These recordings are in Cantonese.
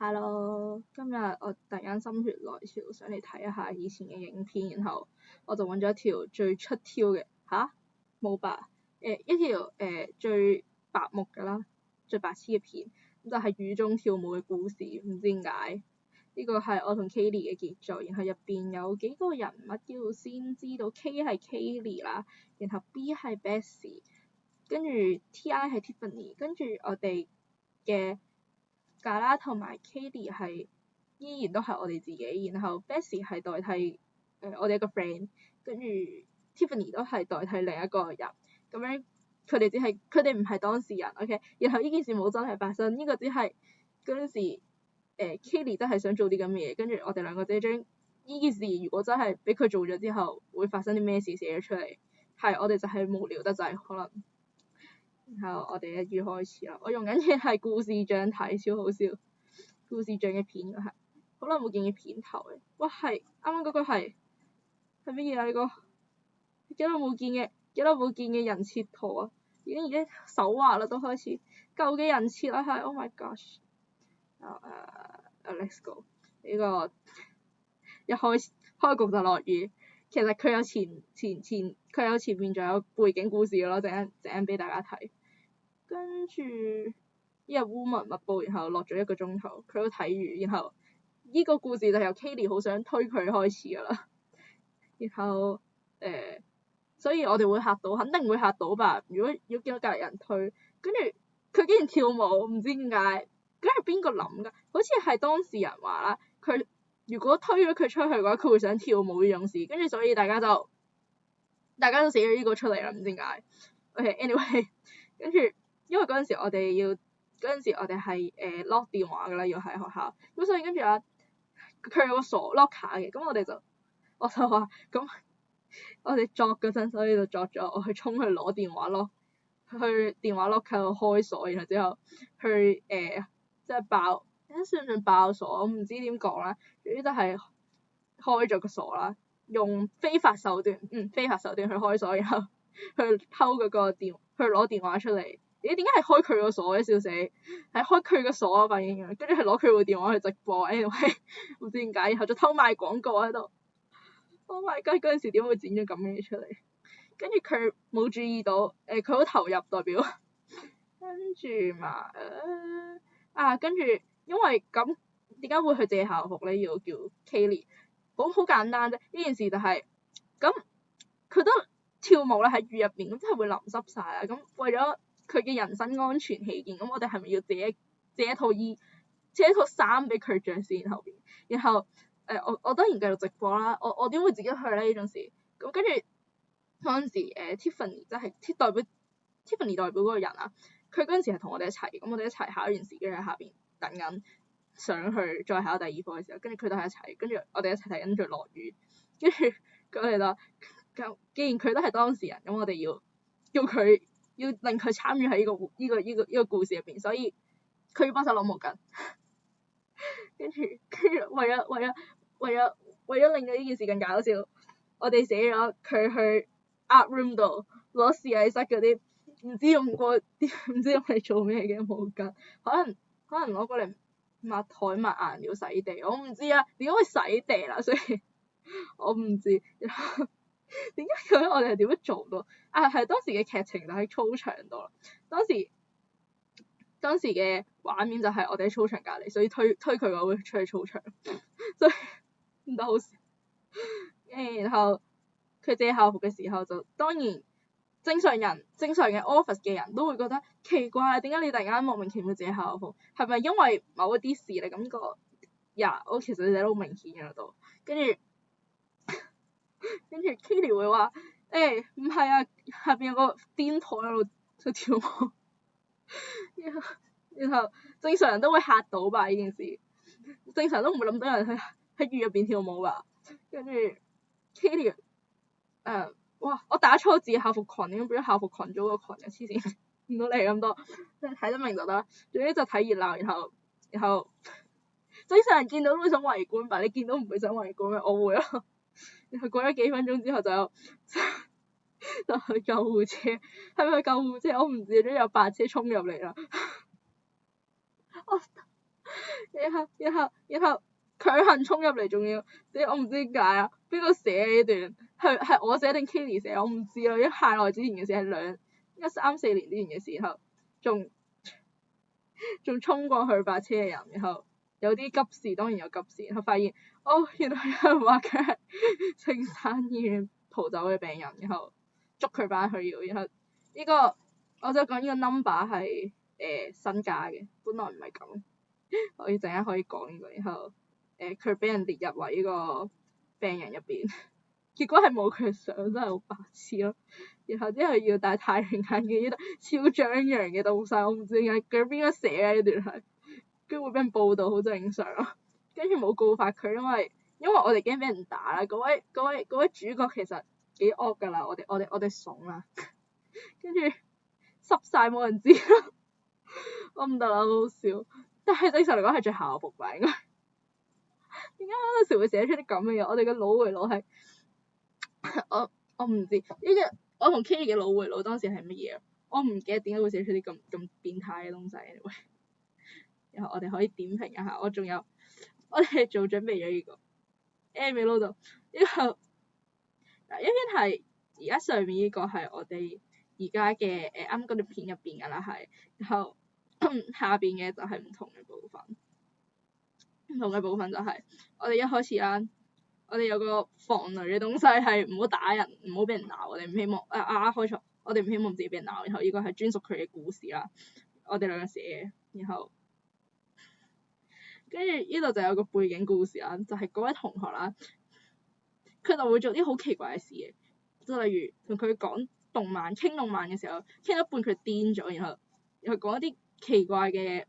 Hello，今日我突然間心血來潮，想嚟睇一下以前嘅影片，然後我就揾咗一條最出挑嘅冇吧？一條最白目嘅啦，最白痴嘅片，咁就係雨中跳舞嘅故事，唔知點解呢個係我同 Kayleigh 嘅傑作，然後入邊有幾個人物要先知道 K 係 Kayleigh 啦，然後 B 係 Bessie，跟住 TI 係 Tiffany，跟住我哋嘅嘎啦同埋 Kayleigh 係依然都係我哋自己，然後 Bessie 係代替我哋一個 friend，跟住 Tiffany 都係代替另一個人，咁樣佢哋唔係當事人 ，OK， 然後呢件事冇真係發生，呢個只係嗰陣時Kayleigh 都係想做啲咁嘅嘢，跟住我哋兩個即係將呢件事如果真係俾佢做咗之後會發生啲咩事寫咗出嚟，係我哋就係無聊得滯可能。然後我哋一於開始啦，我用緊嘅係故事醬睇，超好笑。故事醬嘅片係好耐冇見嘅片頭嘅，哇係啱啱嗰個係乜嘢啊？呢個幾耐冇見嘅人設圖啊，已經手滑啦都開始，舊嘅人設啦係 ，Oh my gosh， let's go 呢個一開局就落雨，其實佢有佢有前面仲有背景故事嘅咯，陣間俾大家睇。跟住一日烏雲密佈，然後落咗1個鐘頭，佢都睇完，然後呢個故事就由 Kayleigh 好想推佢開始㗎啦。然後所以我哋會嚇到，肯定會嚇到吧？如果見到隔離人推，跟住佢竟然跳舞，唔知點解，咁係邊個諗㗎？好似係當事人話啦，佢如果推咗佢出去嘅話，佢會想跳舞呢種事，跟住所以大家都寫咗呢個出嚟啦，唔知點解。OK，anyway，跟住因為嗰陣時我哋係lock 電話㗎啦，要喺學校，咁所以跟住佢有個鎖 locker 嘅，咁我就話咁我哋作嗰陣，所以就作咗我去衝去攞電話咯，去電話 locker 度開鎖，然後之後去即係爆，算唔算爆鎖？我唔知點講啦，總之就係開咗個鎖啦，用非法手段去開鎖，然後去偷嗰個去攞電話出嚟。點解係開佢個鎖嘅？笑死，係開佢個鎖啊！發現跟住係攞佢部電話去直播，anyway 唔知點解，然後就偷賣廣告喺度。Oh my god！嗰陣時點會剪咗咁嘅嘢出嚟？跟住佢冇注意到，佢好投入代表。跟住嘛，跟住因為咁點解會去借校服咧？要叫 Kayleigh，好簡單啫。呢件事就係咁，佢都跳舞啦喺雨入邊，咁真係會淋濕晒啦。咁為咗佢嘅人身安全起見，咁我哋係咪要借一套衫俾佢着先後邊？然後我當然繼續直播啦。我點會自己去咧呢種事？咁跟住嗰陣時Tiffany 即係Tiffany 代表嗰個人啊，佢嗰陣時係同我哋一齊，咁我哋一齊考完試，跟住喺下邊等緊上去再考第二科嘅時候，跟住佢都喺一齊，跟住我哋一齊睇緊住落雨，跟住佢哋就既然佢都係當事人，咁我哋要令佢參與喺呢個故事入邊，所以佢要幫手攞毛巾，跟住為咗令到呢件事更搞笑，我哋寫咗佢去 art room 度攞試藝室嗰啲唔知用嚟做咩嘅毛巾，可能攞過嚟抹台抹顏料洗地，我唔知啊，點解會洗地啦？所以我唔知。點解我哋係點樣做到？係當時嘅劇情就喺操場度啦。當時嘅畫面就係我哋喺操場隔離，所以推佢嘅會出去操場，所以唔得好笑。然後佢借校服嘅時候就當然正常嘅 office 嘅人都會覺得奇怪，點解你突然間莫名其妙借校服？係咪因為某一啲事你感覺我其實你哋都好明顯嘅度，跟住 Kayleigh 會話唔係啊，下邊有個癲婆喺度跳舞，然後正常人都會嚇到吧呢件事，正常都唔會諗到有人喺雨入邊跳舞吧，跟住 Kayleigh 哇！我打錯字校服裙，點解變咗校服群組個群嘅？黐線，唔到你咁多，睇得明就得啦。總之就睇熱鬧，然後正常人見到都會想圍觀吧？你見到唔會想圍觀咩？我會咯。然後過咗幾分鐘之後就去救護車，係咪去救護車？我唔知，總之有白車衝入嚟啦。然後強行衝入嚟，仲要，我唔知點解啊，邊個寫呢段？係我寫定 Kelly 寫，我唔知咯，因為太耐之前嘅事，係3-4年之前嘅事，然後仲衝過去把車嘅人，然後有啲急事，當然有急事，然後發現原來有人話佢係青山醫院逃走嘅病人，然後捉佢返去要，然後呢個我就講呢個 number 係新加嘅，本來唔係咁，我陣間可以講呢個，然後佢俾人列入為呢個病人入邊，結果係冇佢相，真係好白痴咯。然後之後要戴太陽眼鏡，呢超張揚嘅東西，我唔知點解佢邊個寫嘅呢段係，跟住會俾人報道，好正常咯。跟住冇告發佢，因為我哋驚俾人打啦。嗰位主角其實幾惡㗎啦，我哋慫啦，跟住濕晒冇人知咯，我唔得啦，好好笑。但係正常嚟講係最校服吧應該。點解有時會寫出啲咁嘅嘢？我哋嘅腦回路係我唔知，我同 K 嘅腦回路當時係乜嘢？我唔記得點解會寫出啲咁變態嘅東西。然後我哋可以點評一下，我哋做準備咗呢個 email 度，呢個嗱一邊係而家上面呢個係我哋而家嘅啱嗰條片入邊㗎啦係，然後下邊嘅就係唔同嘅部分。唔同嘅部分就係我哋一開始啦，我哋有個防雷嘅東西係唔好打人，唔好俾人鬧，我哋唔希望開錯，我哋唔希望自己俾人鬧，然後呢個係專屬佢嘅故事啦，我哋兩個寫嘅，然後跟住呢度就有個背景故事啦，就係嗰位同學啦，佢就會做啲好奇怪嘅事嘅，就例如同佢講動漫傾動漫嘅時候，傾一半佢癲咗，然後講一啲奇怪嘅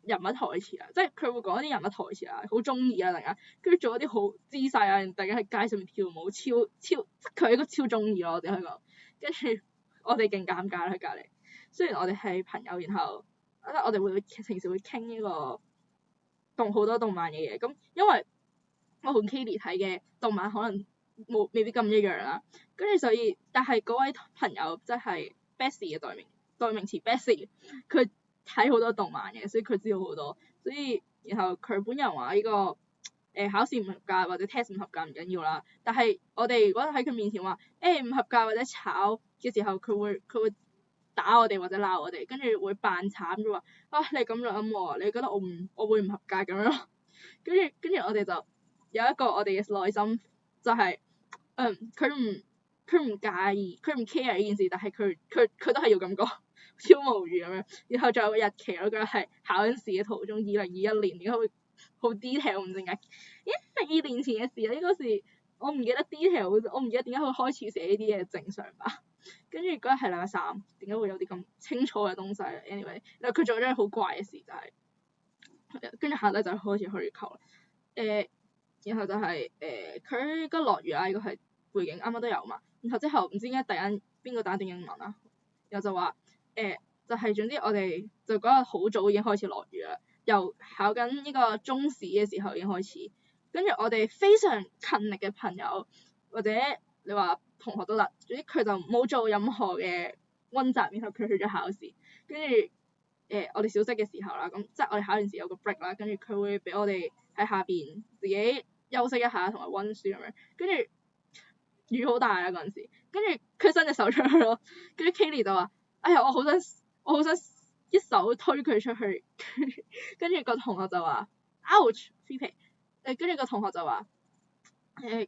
人物台詞啊，即係佢會講一啲人物台詞啊，好中意啊，突然間，跟住做一啲好姿勢啊，突然間喺街上面跳舞，超佢應該超中意咯，我哋香港，跟住我哋勁尷尬啦喺隔離，雖然我哋係朋友，然後我哋會平時會傾呢個好多動漫嘅嘢，咁因為我同 Kelly 睇嘅動漫可能未必咁一樣啦，跟住所以，但係嗰位朋友即係 Bessie 嘅代名詞 Bessie， 佢睇好多動漫嘅，所以佢知道好多，所以然後佢本人話呢個考試唔合格或者 test 唔合格唔緊要啦，但係我哋如果喺佢面前話唔合格或者炒嘅時候，佢會打我哋或者鬧我哋，跟住會扮慘嘅話你咁諗喎，你覺得我會唔合格咁樣咯，跟住我哋就有一個我哋嘅內心就係佢唔介意，佢唔 care 呢件事，但係佢都係要咁講。超無語咁樣，然後仲有個日期，我覺得係考緊試嘅途中，2021年點解會好 detail 唔正解？係2年前嘅事啊，呢個事我唔記得 detail，我唔記得點解會開始寫呢啲嘢正常吧。跟住嗰日係禮拜3，點解會有啲咁清楚嘅東西 ？anyway， 然後佢做咗啲好怪嘅事就係，跟住下低就開始去求啦。然後就係佢個落雨啊，呢個係背景啱啱都有嘛。然後之後唔知點解突然間邊個打段英文啊，然後就話。就係總之我哋就嗰日好早已經開始落雨啦，由考緊呢個中試嘅時候已經開始，跟住我哋非常勤力嘅朋友或者你話同學都得，總之佢就冇做任何嘅溫習，然後佢去咗考試，跟住我哋小息嘅時候啦，咁即係我哋考完試有個 break 啦，跟住佢會俾我哋喺下邊自己休息一下同埋溫書咁樣，跟住雨好大啊嗰陣時，跟住佢伸隻手出去咯，跟住 Kelly 就話。哎呀，我好想一手推佢出去，跟住個同學就話 ouch 皮皮，跟住個同學就話咁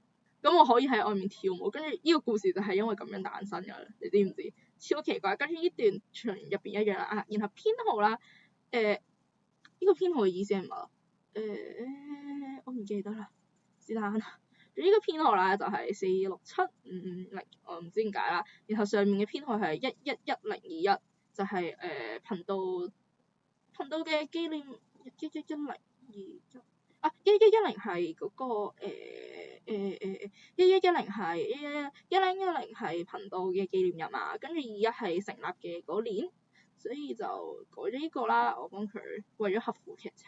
我可以喺外面跳舞，跟住呢個故事就係因為咁樣誕生㗎啦，你知唔知？超奇怪，跟住呢段全入邊一樣啦，然後編號啦，呢個編號嘅意思係乜？我唔記得啦，是但。呢個編號啦就係4675550，我唔知點解啦。然後上面嘅編號係111021，就係頻道嘅紀念111021啊，1110係嗰個1110係1110係頻道嘅紀念日嘛，跟住21係成立嘅嗰年，所以就改咗呢個啦。我幫佢為咗合乎劇情。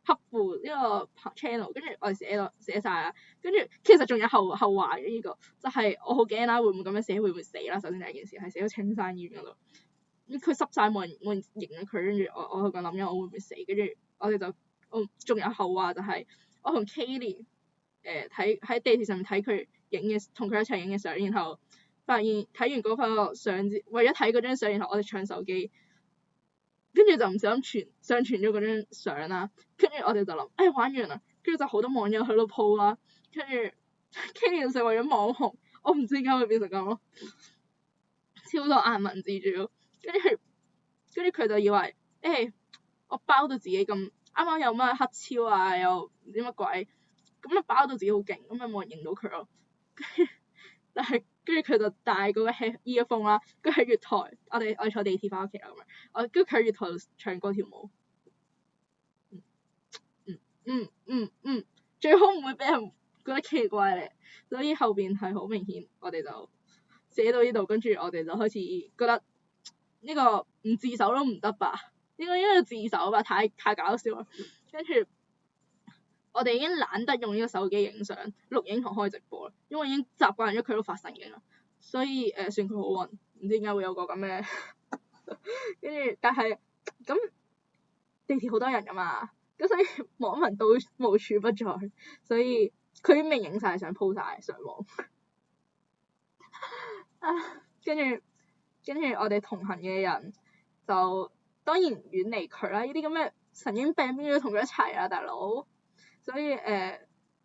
合乎呢個 channel， 跟住我哋寫晒啦，跟住其實仲有後話嘅呢個，就係我好驚啦，會唔會咁樣寫會唔會死啦？首先第一件事係寫到青山醫院嗰度，佢濕晒冇人認咗佢，跟住我係咁諗緊我會唔會死，跟住我哋就仲有後話就係、我同 Kayleigh 喺地鐵上面睇佢同佢一齊影嘅相，然後發現睇完嗰個相，為咗睇嗰張相，然後我哋搶手機，跟住就唔小心上傳咗嗰張相啦，跟住我哋就諗玩完啦，跟住就好多網友喺度 po 啦，跟住 Kayleigh 就成為咗網紅，我唔知點解會變成咁咯，超多顏文字仲要，跟住佢就以為我包到自己咁，啱啱有乜黑超啊，又唔知乜鬼，咁咪包到自己好勁，咁咪冇人認到佢咯。但係跟住佢就帶嗰個 earphone 啦，跟住喺月台，我哋坐地鐵翻屋企啦咁樣，跟住佢喺月台度唱歌跳舞。最好唔會俾人覺得奇怪咧，所以後邊係好明顯，我哋就寫到呢度，跟住我哋就開始覺得呢個唔自首都唔得吧，應該要自首吧，太搞笑啦，跟住我哋已經懶得用呢個手機影相、錄影同開直播啦，因為已經習慣咗佢都發神經啦，所以算佢好運，唔知點解會有個咁嘅，跟住但係咁地鐵好多人㗎嘛，咁所以網民都無處不在，所以佢已經影晒相 po 晒上網，跟住我哋同行嘅人就當然遠離佢啦，呢啲咁嘅神經病邊要同佢一齊啊，大佬！所以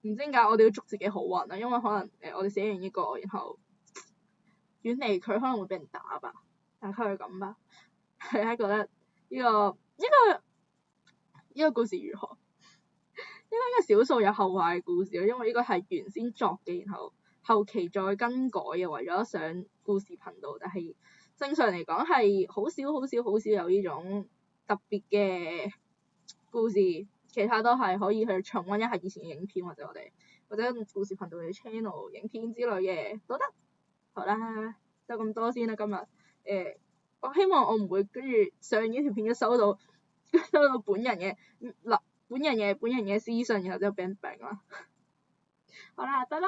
唔知點解我哋要祝自己好運啊，因為可能我哋寫完呢個，然後遠離佢可能會俾人打吧，大概係咁吧。大家覺得呢個故事如何？應該少數有後話嘅故事咯，因為呢個係原先作嘅，然後後期再更改嘅，為咗上故事頻道，但係正常嚟講係好少有呢種特別嘅故事，其他都係可以去重溫一下以前嘅影片，或者故事頻道嘅 channel 影片之類嘅都得。好啦，就咁多先啦今日。我希望我唔會跟住上呢條片收到本人嘅私信，然後之後俾人病啦。好啦，拜拜。